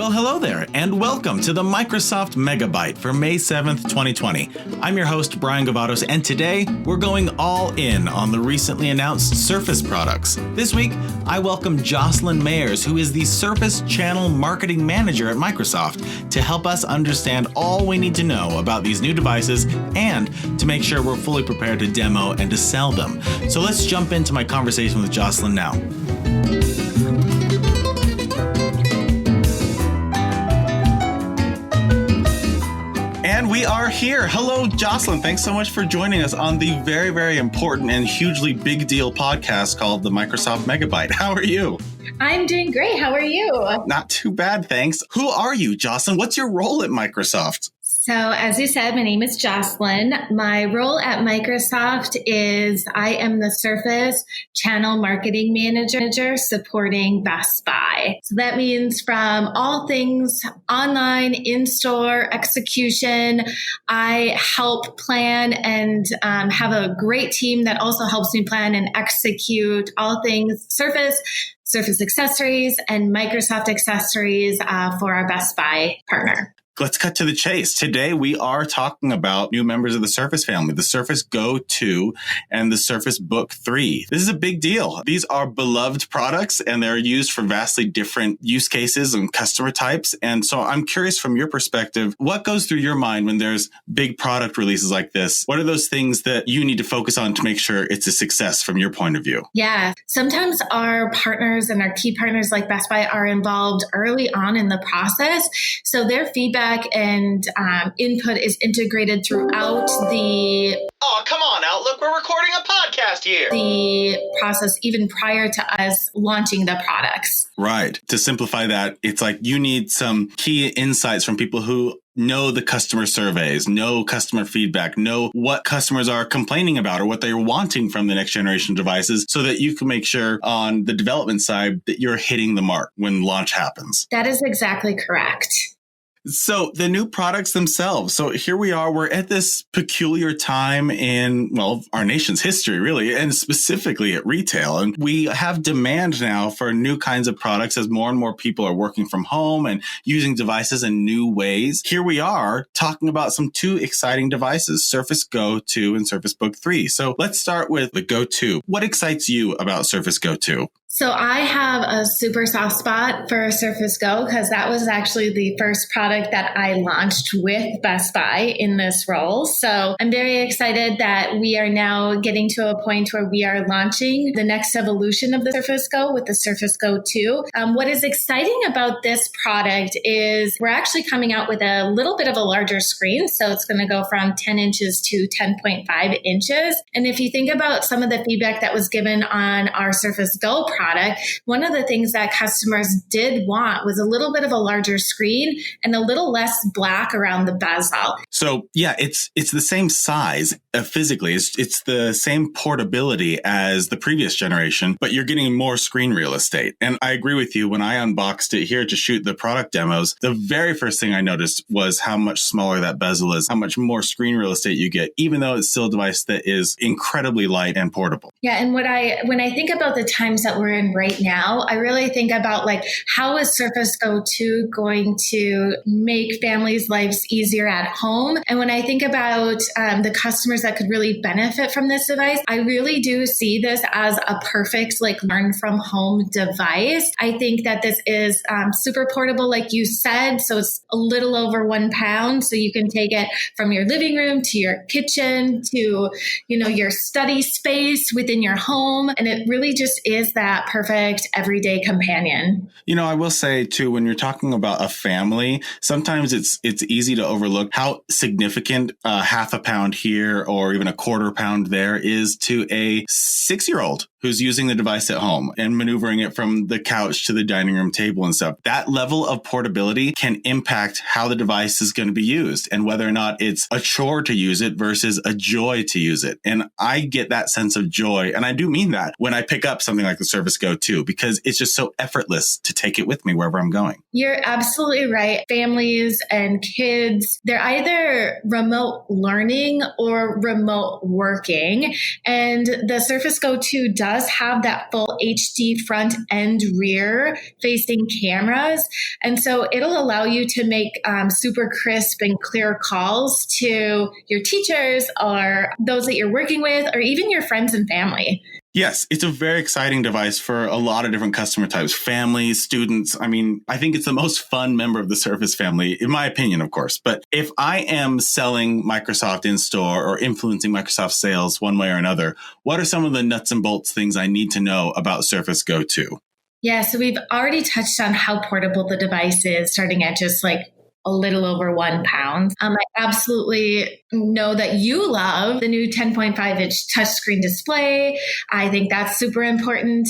Well, hello there, and welcome to the Microsoft Mega Byte for May 7th, 2020. I'm your host, Brian Gavados, and today we're going all in on the recently announced Surface products. This week, I welcome Jocelyn Mairs, who is the Surface Channel Marketing Manager at Microsoft, to help us understand all we need to know about these new devices and to make sure we're fully prepared to demo and to sell them. So let's jump into my conversation with Jocelyn now. And we are here. Hello, Jocelyn. Thanks so much for joining us on the very, very important and hugely big deal podcast called the Microsoft Mega Byte. How are you? I'm doing great. How are you? Not too bad, thanks. Who are you, Jocelyn? What's your role at Microsoft? So as you said, my name is Jocelyn. My role at Microsoft is I am the Surface Channel Marketing Manager supporting Best Buy. So that means from all things online, in-store, execution, I help plan and have a great team that also helps me plan and execute all things Surface accessories, and Microsoft accessories for our Best Buy partner. Let's cut to the chase. Today, we are talking about new members of the Surface family, the Surface Go 2 and the Surface Book 3. This is a big deal. These are beloved products and they're used for vastly different use cases and customer types. And so I'm curious from your perspective, what goes through your mind when there's big product releases like this? What are those things that you need to focus on to make sure it's a success from your point of view? Yeah, sometimes our partners and our key partners like Best Buy are involved early on in the process. So their feedback and input is integrated throughout the... Oh, come on, Outlook. We're recording a podcast here. The process even prior to us launching the products. Right. To simplify that, it's like you need some key insights from people who know the customer surveys, know customer feedback, know what customers are complaining about or what they're wanting from the next generation devices so that you can make sure on the development side that you're hitting the mark when launch happens. That is exactly correct. So the new products themselves. So here we are. We're at this peculiar time in, well, our nation's history, really, and specifically at retail. And we have demand now for new kinds of products as more and more people are working from home and using devices in new ways. Here we are talking about some two exciting devices, Surface Go 2 and Surface Book 3. So let's start with the Go 2. What excites you about Surface Go 2? So I have a super soft spot for Surface Go because that was actually the first product that I launched with Best Buy in this role. So I'm very excited that we are now getting to a point where we are launching the next evolution of the Surface Go with the Surface Go 2. What is exciting about this product is we're actually coming out with a little bit of a larger screen. So it's going to go from 10 inches to 10.5 inches. And if you think about some of the feedback that was given on our Surface Go product, one of the things that customers did want was a little bit of a larger screen and a little less black around the bezel. So yeah, it's the same size physically. It's the same portability as the previous generation, but you're getting more screen real estate. And I agree with you. When I unboxed it here to shoot the product demos, the very first thing I noticed was how much smaller that bezel is, how much more screen real estate you get, even though it's still a device that is incredibly light and portable. Yeah, and when I think about the times that we're in right now, I really think about like, how is Surface Go 2 going to make families' lives easier at home? And when I think about the customers that could really benefit from this device, I really do see this as a perfect like learn from home device. I think that this is super portable, like you said. So it's a little over 1 pound. So you can take it from your living room to your kitchen to, your study space within your home. And it really just is that perfect everyday companion. I will say too, when you're talking about a family, sometimes it's easy to overlook how significant half a pound here or even a quarter pound there is to a 6-year-old who's using the device at home and maneuvering it from the couch to the dining room table and stuff. That level of portability can impact how the device is going to be used and whether or not it's a chore to use it versus a joy to use it. And I get that sense of joy. And I do mean that when I pick up something like the Surface Go 2, because it's just so effortless to take it with me wherever I'm going. You're absolutely right. Families and kids, they're either remote learning or remote working. And the Surface Go 2 does does have that full HD front and rear facing cameras. And so it'll allow you to make super crisp and clear calls to your teachers or those that you're working with, or even your friends and family. Yes, it's a very exciting device for a lot of different customer types, families, students. I mean, I think it's the most fun member of the Surface family, in my opinion, of course. But if I am selling Microsoft in store or influencing Microsoft sales one way or another, what are some of the nuts and bolts things I need to know about Surface Go 2? Yeah, so we've already touched on how portable the device is, starting at just like a little over 1 pound. I absolutely know that you love the new 10.5-inch touchscreen display. I think that's super important.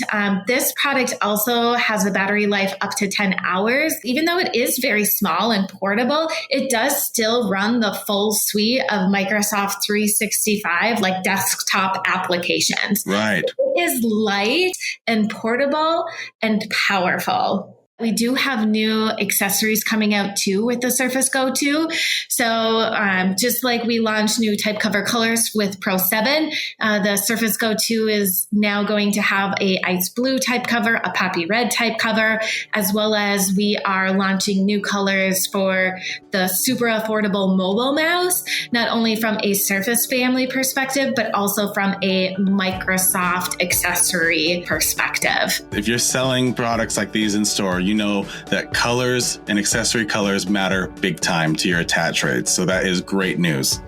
This product also has a battery life up to 10 hours. Even though it is very small and portable, it does still run the full suite of Microsoft 365, like desktop applications. Right. It is light and portable and powerful. We do have new accessories coming out too with the Surface Go 2. So just like we launched new type cover colors with Pro 7, the Surface Go 2 is now going to have a ice blue type cover, a poppy red type cover, as well as we are launching new colors for the super affordable mobile mouse, not only from a Surface family perspective, but also from a Microsoft accessory perspective. If you're selling products like these in store, you know that colors and accessory colors matter big time to your attach rates. So that is great news.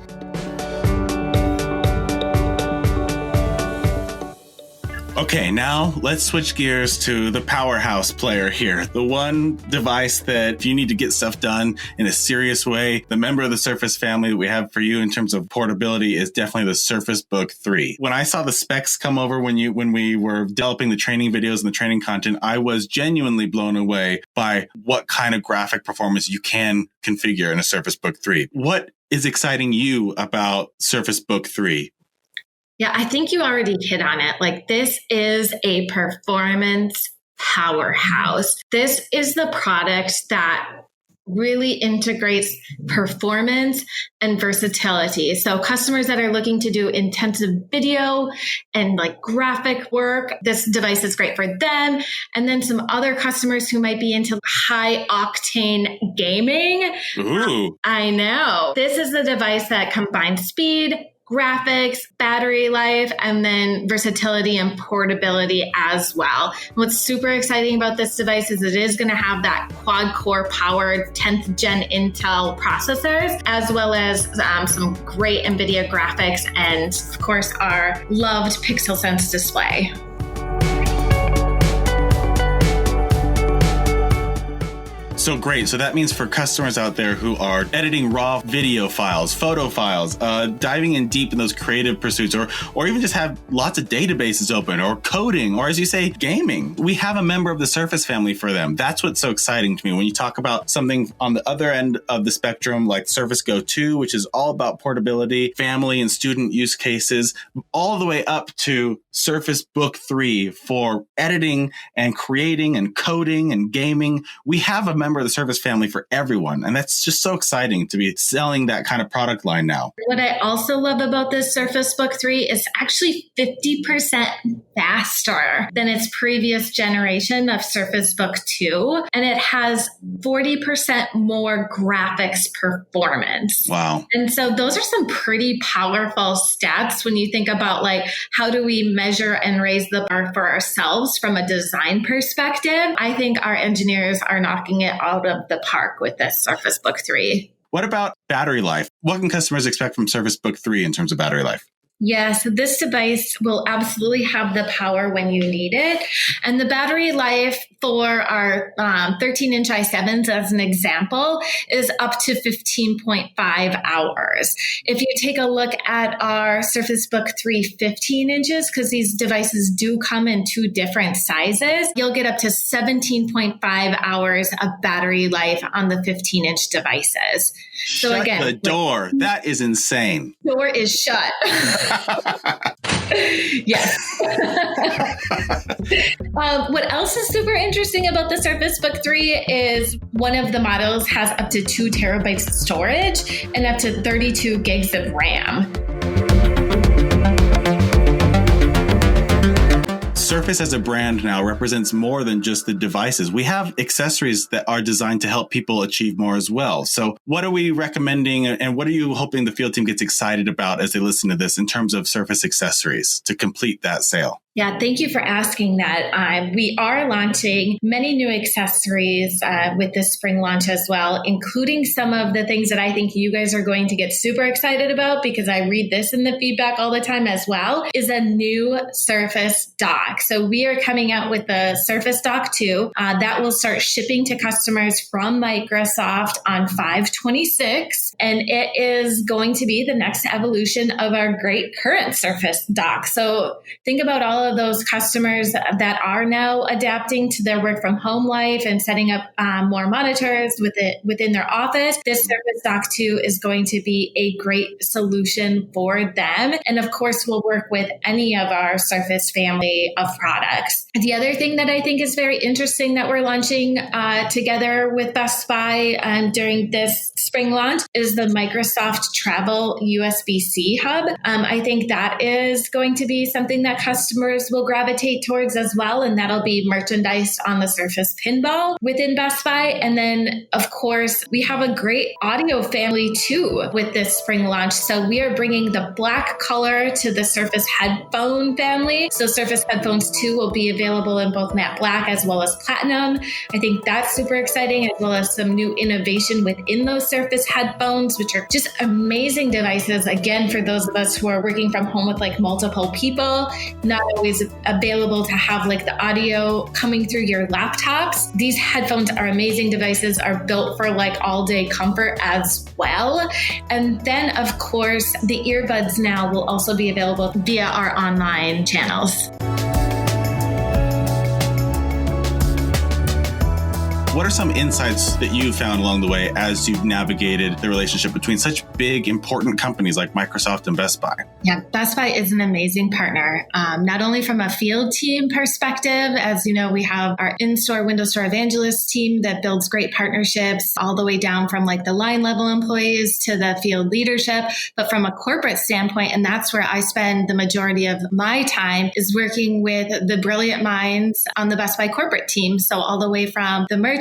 Okay, now let's switch gears to the powerhouse player here. The one device that if you need to get stuff done in a serious way, the member of the Surface family that we have for you in terms of portability is definitely the Surface Book 3. When I saw the specs come over when we were developing the training videos and the training content, I was genuinely blown away by what kind of graphic performance you can configure in a Surface Book 3. What is exciting you about Surface Book 3? Yeah, I think you already hit on it. Like, this is a performance powerhouse. This is the product that really integrates performance and versatility. So customers that are looking to do intensive video and like graphic work, this device is great for them. And then some other customers who might be into high octane gaming. Ooh. I know. This is the device that combines speed, graphics, battery life, and then versatility and portability as well. What's super exciting about this device is it is going to have that quad-core powered 10th gen Intel processors, as well as some great NVIDIA graphics and, of course, our loved PixelSense display. So great. So that means for customers out there who are editing raw video files, photo files, diving in deep in those creative pursuits, or even just have lots of databases open, or coding, or as you say, gaming, we have a member of the Surface family for them. That's what's so exciting to me when you talk about something on the other end of the spectrum, like Surface Go 2, which is all about portability, family and student use cases, all the way up to Surface Book 3 for editing and creating and coding and gaming. We have a member of the Surface family for everyone. And that's just so exciting to be selling that kind of product line now. What I also love about this Surface Book 3 is actually 50% faster than its previous generation of Surface Book 2. And it has 40% more graphics performance. Wow. And so those are some pretty powerful stats when you think about like, how do we measure and raise the bar for ourselves from a design perspective? I think our engineers are knocking it out of the park with this Surface Book 3. What about battery life? What can customers expect from Surface Book 3 in terms of battery life? Yeah, so this device will absolutely have the power when you need it. And the battery life for our 13-inch i7s, as an example, is up to 15.5 hours. If you take a look at our Surface Book 3 15 inches, because these devices do come in two different sizes, you'll get up to 17.5 hours of battery life on the 15-inch devices. So shut again, the door. That is insane. Door is shut. Yes. What else is super interesting about the Surface Book 3 is one of the models has up to 2 terabytes of storage and up to 32 gigs of RAM. Surface as a brand now represents more than just the devices. We have accessories that are designed to help people achieve more as well. So what are we recommending and what are you hoping the field team gets excited about as they listen to this in terms of Surface accessories to complete that sale? Yeah, thank you for asking that. We are launching many new accessories with this spring launch as well, including some of the things that I think you guys are going to get super excited about because I read this in the feedback all the time as well, is a new Surface Dock. So we are coming out with the Surface Dock 2 that will start shipping to customers from Microsoft on 5/26. And it is going to be the next evolution of our great current Surface Dock. So think about all of those customers that are now adapting to their work from home life and setting up more monitors within their office. This Surface Dock 2 is going to be a great solution for them. And of course, we'll work with any of our Surface family of products. The other thing that I think is very interesting that we're launching together with Best Buy during this spring launch is the Microsoft Travel USB-C hub. I think that is going to be something that customers will gravitate towards as well, and that'll be merchandised on the Surface Pinball within Best Buy. And then, of course, we have a great audio family too with this spring launch. So we are bringing the black color to the Surface Headphone family. So Surface Headphones 2 will be available in both matte black as well as platinum. I think that's super exciting, as well as some new innovation within those Surface Headphones, which are just amazing devices. Again, for those of us who are working from home with like multiple people, not always available to have like the audio coming through your laptops. These headphones are amazing devices, are built for like all day comfort as well. And then of course, the earbuds now will also be available via our online channels. What are some insights that you found along the way as you've navigated the relationship between such big, important companies like Microsoft and Best Buy? Yeah, Best Buy is an amazing partner, not only from a field team perspective. As you know, we have our in-store Windows Store Evangelist team that builds great partnerships all the way down from like the line level employees to the field leadership. But from a corporate standpoint, and that's where I spend the majority of my time, is working with the brilliant minds on the Best Buy corporate team. So all the way from the merchants,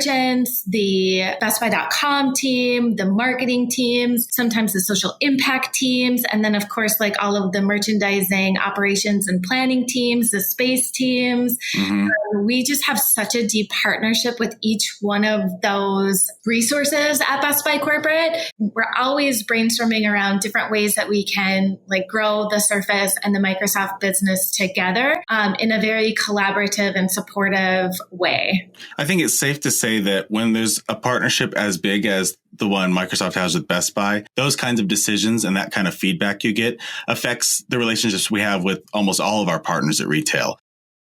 the BestBuy.com team, the marketing teams, sometimes the social impact teams, and then of course, like all of the merchandising operations and planning teams, the space teams. We just have such a deep partnership with each one of those resources at Best Buy Corporate. We're always brainstorming around different ways that we can like grow the Surface and the Microsoft business together in a very collaborative and supportive way. I think it's safe to say that when there's a partnership as big as the one Microsoft has with Best Buy, those kinds of decisions and that kind of feedback you get affects the relationships we have with almost all of our partners at retail.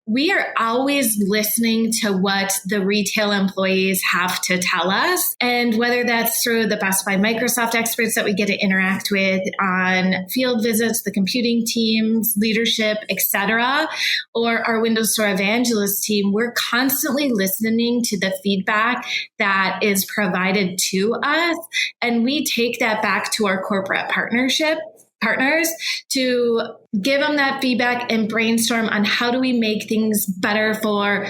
We are always listening to what the retail employees have to tell us. And whether that's through the Best Buy Microsoft experts that we get to interact with on field visits, the computing teams, leadership, etc., or our Windows Store Evangelist team, we're constantly listening to the feedback that is provided to us. And we take that back to our corporate partners to give them that feedback and brainstorm on how do we make things better for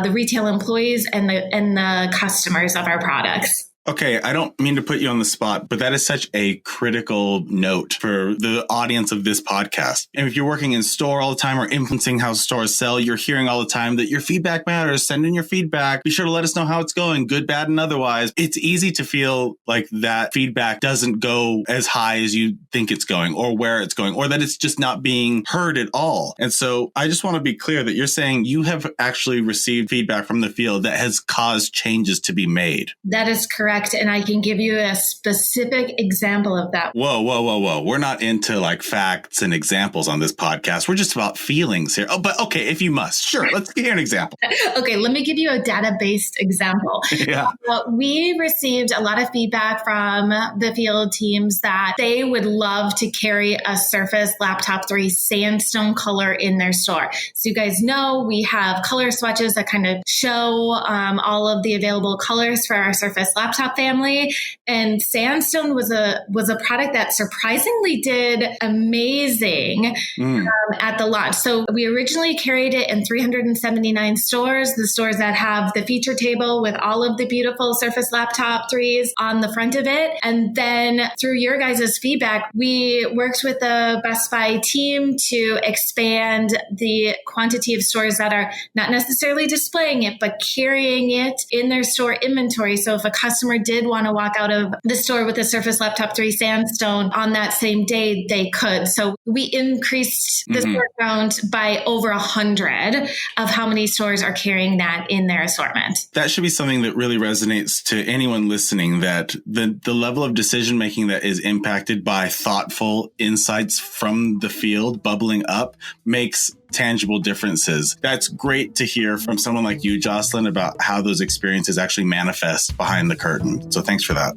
the retail employees and the customers of our products. Okay, I don't mean to put you on the spot, but that is such a critical note for the audience of this podcast. And if you're working in store all the time or influencing how stores sell, you're hearing all the time that your feedback matters. Send in your feedback. Be sure to let us know how it's going, good, bad, and otherwise. It's easy to feel like that feedback doesn't go as high as you think it's going or where it's going, or that it's just not being heard at all. And so I just want to be clear that you're saying you have actually received feedback from the field that has caused changes to be made. That is correct. And I can give you a specific example of that. Whoa. We're not into like facts and examples on this podcast. We're just about feelings here. Oh, but okay, if you must. Sure, let's hear an example. Okay, let me give you a data-based example. Yeah. We received a lot of feedback from the field teams that they would love to carry a Surface Laptop 3 sandstone color in their store. So you guys know we have color swatches that kind of show all of the available colors for our Surface Laptop laptop family. And Sandstone was a product that surprisingly did amazing at the launch. So we originally carried it in 379 stores, the stores that have the feature table with all of the beautiful Surface Laptop 3s on the front of it. And then through your guys' feedback, we worked with the Best Buy team to expand the quantity of stores that are not necessarily displaying it, but carrying it in their store inventory. So if a customer did want to walk out of the store with a Surface Laptop 3 Sandstone on that same day, they could. So we increased the store count by over 100 of how many stores are carrying that in their assortment. That should be something that really resonates to anyone listening, that the level of decision making that is impacted by thoughtful insights from the field bubbling up makes tangible differences. That's great to hear from someone like you, Jocelyn, about how those experiences actually manifest behind the curtain. So thanks for that.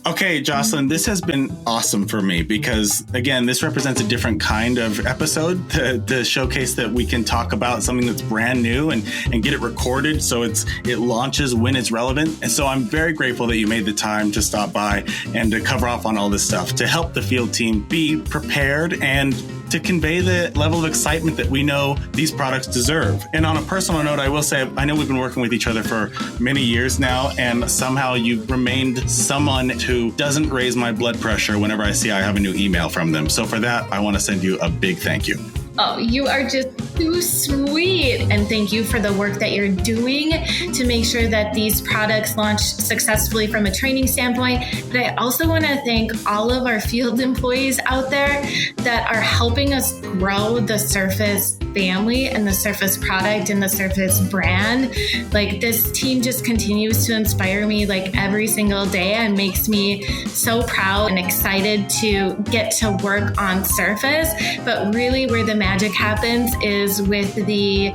Okay, Jocelyn, this has been awesome for me because, again, this represents a different kind of episode to showcase that we can talk about something that's brand new and get it recorded so it launches when it's relevant. And so I'm very grateful that you made the time to stop by and to cover off on all this stuff to help the field team be prepared and to convey the level of excitement that we know these products deserve. And on a personal note, I will say, I know we've been working with each other for many years now, and somehow you've remained someone who doesn't raise my blood pressure whenever I see I have a new email from them. So for that, I want to send you a big thank you. Oh, you are just too sweet. And thank you for the work that you're doing to make sure that these products launch successfully from a training standpoint. But I also want to thank all of our field employees out there that are helping us grow the Surface family and the Surface product and the Surface brand. Like, this team just continues to inspire me like every single day and makes me so proud and excited to get to work on Surface. But really where the magic happens is with the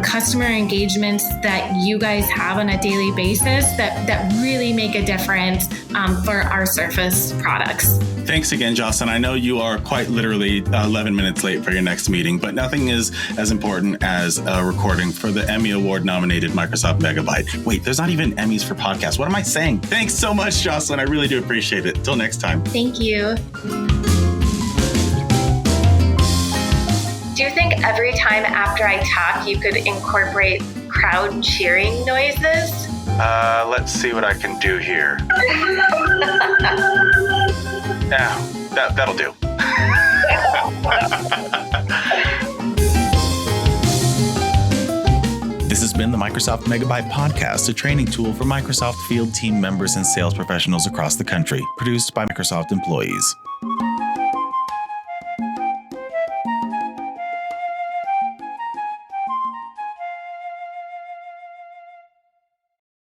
customer engagements that you guys have on a daily basis that really make a difference for our Surface products. Thanks again, Jocelyn. I know you are quite literally 11 minutes late for your next meeting, but nothing is as important as a recording for the Emmy Award nominated Microsoft Mega Byte. Wait, there's not even Emmys for podcasts. What am I saying? Thanks so much, Jocelyn. I really do appreciate it. Till next time. Thank you. Do you think every time after I talk, you could incorporate crowd cheering noises? Let's see what I can do here. Yeah, that'll do. This has been the Microsoft Mega Byte podcast, a training tool for Microsoft field team members and sales professionals across the country, produced by Microsoft employees.